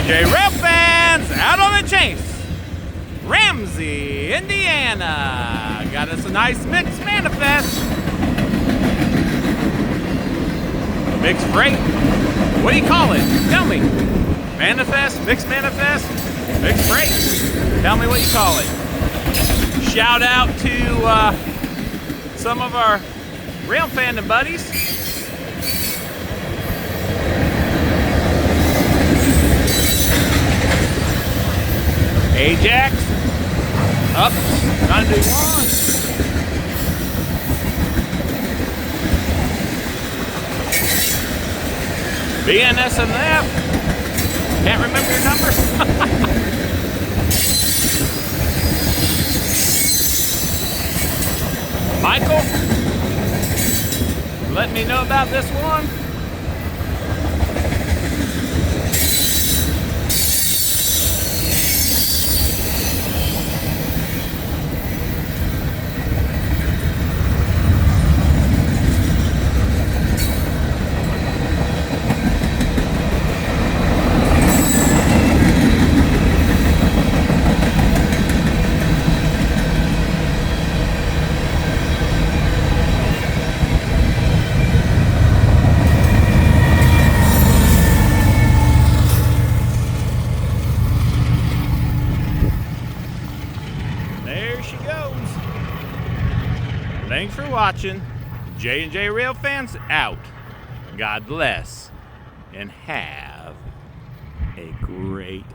J&J Rail fans, out on the chase. Ramsey, Indiana, got us a nice mixed manifest. Mixed freight. What do you call it? Tell me. Manifest, mixed freight. Tell me what you call it. Shout out to some of our rail fandom buddies. Ajax, up, 91. BNSMF, can't remember your number. Michael, let me know about this one. There she goes. Thanks for watching. J&J Rail fans out. God bless and have a great